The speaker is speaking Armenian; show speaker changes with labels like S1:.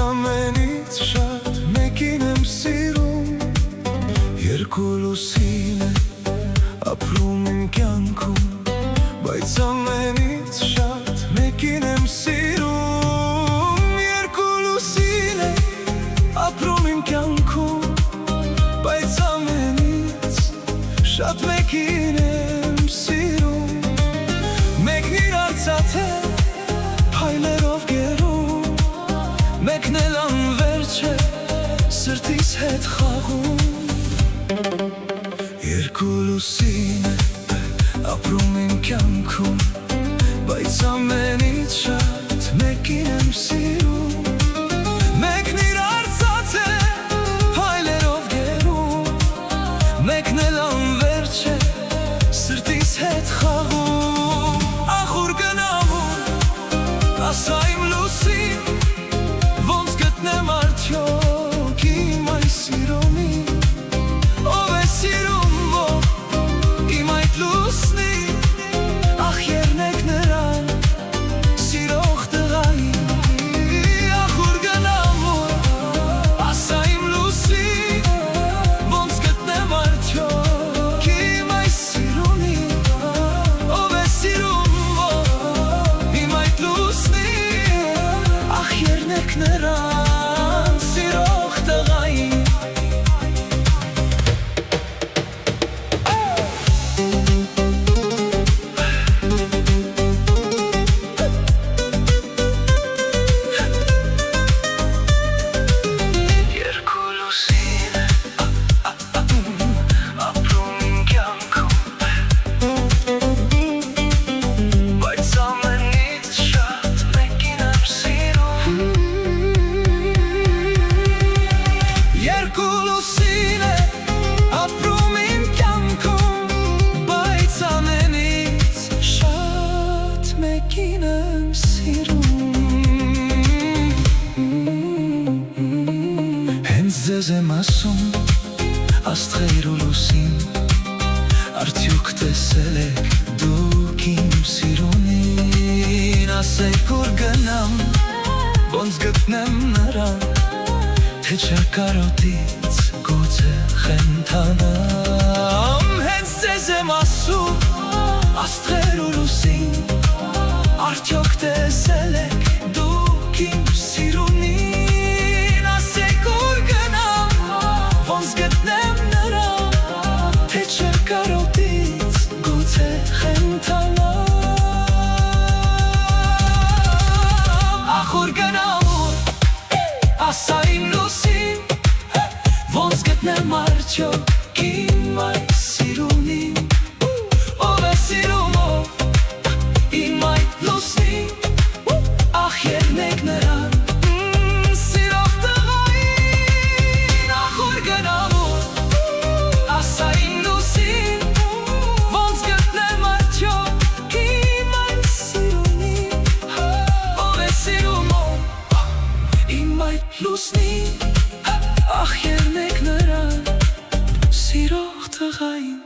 S1: ամենից շատ մեկին եմ սիրում Երկու լուսին է ապրում իմ կյանքում Բայց ամենից շատ մեկին եմ սիրում Երկու լուսին է ապրում իմ կյանքում Բայց ամենից շատ մեկին եմ սիրում Մեկն իր արծաթ է փայլերով գերում Մեկն էլ անվերջ է սրտիս հետ խաղում Երկու լուսին է ապրում իմ կյանքում Բայց ամենից շատ մեկին եմ սիրում Մեկն իր արծաթ է փայլերով գերում Մեկն էլ անվերջ է սրտիս հետ խաղում Ախուր գնամում ասա իմ լուսին Ոնց գտնեմ արդյոք իմ այս սիրունին Ով է սիրում իմ այդ լուսնին Ախ երնեք նրան սիրող տղային Ախուր գնամում ասա իմ լուսին Ոնց գտնեմ արդյոք իմ այս սիրունին Ով է սիրում իմ այդ լուսնին Ախ երնեք նրան սիրող տղային Երկու լուսին է ապրում իմ կյանքում Բայց ամենից շատ մեկին եմ սիրում Երկու լուսին է ապրում իմ կյանքում Բայց ամենից շատ մեկին եմ սիրում Հենց ձեզ եմ ասում աստղեր ու լուսին Արդյոք տեսել եք դուք իմ սիրունին Ասեք ուր գնամ ոնց գտնեմ նրան Թե ճակարոտից գուցե խենթանամ Հենց ձեզ եմ ասում աստղեր ու լուսին Արդյոք տեսել եք դուք իմ սիրունին Ասեք ուր գնամ ոնց գտնեմ նրան Թե ճակարոտից գուցե խենթանամ Ախուր գնամ ասա իմ լուսին Ոնց գտնեմ արդյոք իմ այս սիրունին Ով է սիրում իմ այդ լուսնին Ախ երնեք նրան սիրող տղային Ախուր գնամ ասա իմ լուսին Ոնց գտնեմ արդյոք իմ այս սիրունին Ով է սիրում իմ այդ լուսնին Ախ երնեք նրան սիրող տղային